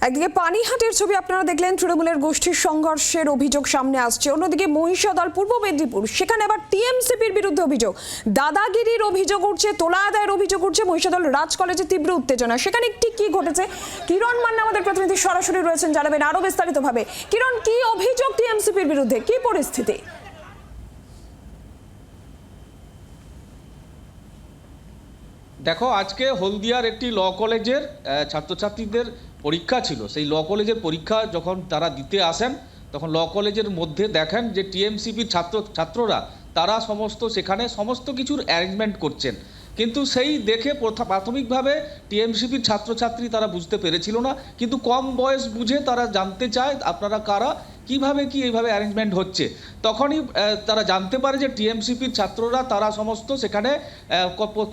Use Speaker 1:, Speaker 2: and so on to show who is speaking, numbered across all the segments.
Speaker 1: একদিকে পানিহাটির ছবি আপনারা দেখলেন, তৃণমূলের গোষ্ঠীর সংঘর্ষের অভিযোগ সামনে আসছে। অন্যদিকে মহিষাদল, পূর্ব মেদিনীপুর, সেখানে আবার টিএমসিপির বিরুদ্ধে অভিযোগ, দাদাগিরির অভিযোগ উঠছে, তোলা আদায়ের অভিযোগ উঠছে। মহিষাদল রাজ কলেজে তীব্র উত্তেজনা। সেখানে ঠিক কি ঘটেছে, কিরণ মান্না আমাদের প্রতিনিধি সরাসরি রয়েছেন, জানাবেন আরো বিস্তারিতভাবে। কিরণ, কি অভিযোগ টিএমসিপির বিরুদ্ধে, কি পরিস্থিতি?
Speaker 2: দেখো, আজকে হলদিয়ার একটি ল কলেজের ছাত্রছাত্রীদের পরীক্ষা ছিল। সেই ল কলেজের পরীক্ষা যখন তারা দিতে আসেন, তখন ল কলেজের মধ্যে দেখেন যে টিএমসিপির ছাত্ররা তারা সেখানে সমস্ত কিছুর অ্যারেঞ্জমেন্ট করছেন। কিন্তু সেই দেখে প্রাথমিকভাবে টিএমসিপির ছাত্রছাত্রী তারা বুঝতে পেরেছিল না, কিন্তু কম বয়স বুঝে তারা জানতে চায় আপনারা কারা, কিভাবে কি এইভাবে অ্যারেঞ্জমেন্ট হচ্ছে। তখনই তারা জানতে পারে যে টিএমসিপির ছাত্ররা তারা সমস্ত সেখানে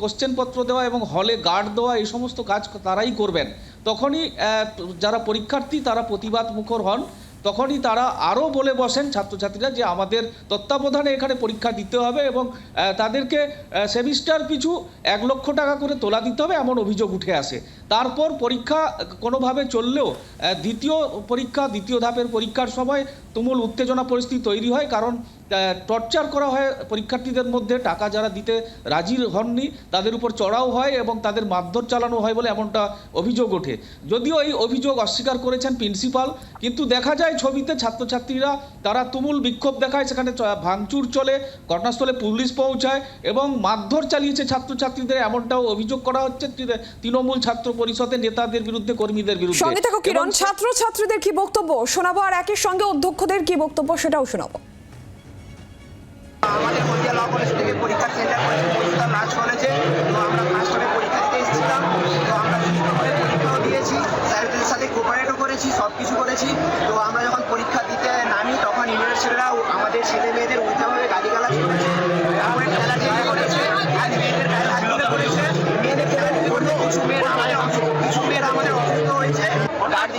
Speaker 2: কোশ্চেনপত্র দেওয়া এবং হলে গার্ড দেওয়া এই সমস্ত কাজ তারাই করবেন। তখনই যারা পরীক্ষার্থী তারা প্রতিবাদ মুখর হন। তখনই তারা আরও বলে বসেন ছাত্রছাত্রীরা যে আমাদের তত্ত্বাবধানে এখানে পরীক্ষা দিতে হবে এবং তাদেরকে সেমিস্টার পিছু 1 লক্ষ টাকা করে তোলা দিতে হবে, এমন অভিযোগ উঠে আসে। তারপর পরীক্ষা কোনোভাবে চললেও দ্বিতীয় ধাপের পরীক্ষার সময় তুমুল উত্তেজনা পরিস্থিতি তৈরি হয়, কারণ টর্চার করা হয় পরীক্ষার্থীদের মধ্যে। টাকা যারা দিতে রাজি হননি তাদের উপর চড়াও হয় এবং তাদের মারধর চালানো হয় বলে এমনটা অভিযোগ ওঠে। যদিও এই অভিযোগ অস্বীকার করেছেন প্রিন্সিপাল, কিন্তু দেখা যায় ছবিতে ছাত্রছাত্রীরা তারা তুমুল বিক্ষোভ দেখায়, সেখানে ভাঙচুর চলে, ঘটনাস্থলে পুলিশ পৌঁছায় এবং মারধর চালিয়েছে ছাত্রছাত্রীদের, এমনটাও অভিযোগ করা হচ্ছে তৃণমূল ছাত্র পরিষদের নেতাদের বিরুদ্ধে, কর্মীদের বিরুদ্ধে।
Speaker 1: সঙ্গে থাকো কিরণ, ছাত্রছাত্রীদের কি বক্তব্য শোনাবো, আর একই সঙ্গে অধ্যক্ষদের কি বক্তব্য সেটাও শোনাবো।
Speaker 3: আমাদের হলদিয়া ল কলেজ থেকে পরীক্ষার সেন্টার করেছে মহিষাদল রাজ কলেজে। তো আমরা ফার্স্ট করে পরীক্ষা দিতে এসেছিলাম। তো আমরা সুস্থ করে পরীক্ষাও দিয়েছি, স্যারদের সাথে কোঅপারেটও করেছি, সব কিছু করেছি। তো আমরা যখন পরীক্ষা দিতে নামি তখন ইউনিয়নের ছেলেরা আমাদের ছেলে মেয়েদের উল্টাভাবে গালিগালাজ করেছে, তারপরে খেলাধুলা করেছে, আর মেয়েদের গায়ে হাত তুলে করেছে। মেয়েদের খেলাধুলা করতে কিছু মেয়েরা আমাদের অসুস্থ হয়েছে।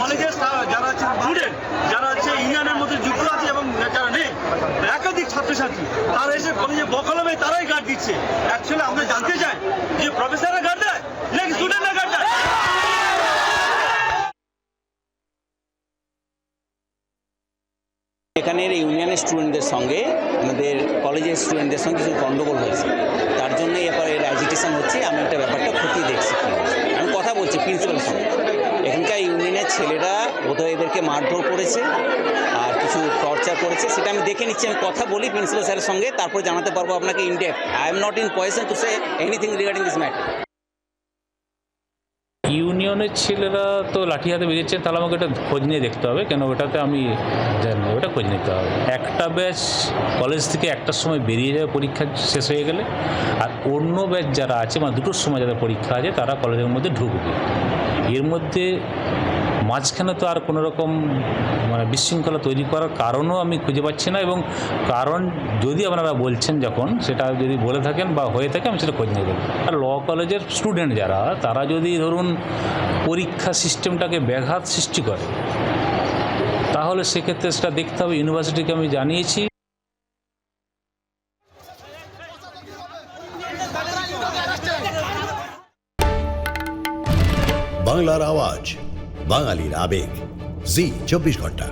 Speaker 4: কলেজের যারা হচ্ছে স্টুডেন্ট, যারা হচ্ছে ইউনিয়নের মধ্যে যুক্ত আছে এবং যারা নেই, একাধিক ছাত্রছাত্রী তারা এসে কলেজে বকলমে তারাই গার্ড দিচ্ছে। অ্যাকচুয়ালি আমরা জানতে চাই যে প্রফেসররা গার্ড দেয় নাকি স্টুডেন্টরা গার্ড দেয়?
Speaker 5: এখানের ইউনিয়নের স্টুডেন্টদের সঙ্গে আমাদের কলেজের স্টুডেন্টদের সঙ্গে কিছু গণ্ডগোল হয়েছে, তার জন্য এরপরে এর অ্যাজিটেশন হচ্ছে। আমি একটা ব্যাপারটা খতিয়ে দেখছি, আমি কথা বলছি প্রিন্সিপালের সঙ্গে। এখানকার ইউনিয়নের ছেলেরা বোধহয় এদেরকে মারধর করেছে আর কিছু টর্চার করেছে, সেটা আমি দেখে নিচ্ছি। আমি কথা বলি প্রিন্সিপাল স্যারের সঙ্গে, তারপর জানাতে পারবো আপনাকে in depth. I am not in position to say anything regarding this matter.
Speaker 6: ইউনিয়নের ছেলেরা তো লাঠি হাতে বেরিয়েছে, তাহলে আমাকে এটা খোঁজ নিয়ে দেখতে হবে, কেন ওটাতে আমি জানি, ওটা খোঁজ নিতে হবে। একটা ব্যাচ কলেজ থেকে 1টার সময় বেরিয়ে যাবে পরীক্ষা শেষ হয়ে গেলে, আর অন্য ব্যাচ যারা আছে মানে 2টোর সময় যাদের পরীক্ষা আছে তারা কলেজের মধ্যে ঢুকবে। এর মধ্যে মাঝখানে তো আর কোনো রকম মানে বিশৃঙ্খলা তৈরি করার কারণও আমি খুঁজে পাচ্ছি না, এবং কারণ যদি আপনারা বলছেন যখন সেটা যদি বলে থাকেন বা হয়ে থাকে আমি সেটা খোঁজ নিয়ে দেবো। আর ল কলেজের স্টুডেন্ট যারা, তারা যদি ধরুন পরীক্ষা সিস্টেমটাকে ব্যাঘাত সৃষ্টি করে, তাহলে সেক্ষেত্রে সেটা দেখতে হবে। ইউনিভার্সিটিকে আমি জানিয়েছি।
Speaker 7: বাংলার আওয়াজ, বাঙালির আবেগ, জি 24 ঘন্টা।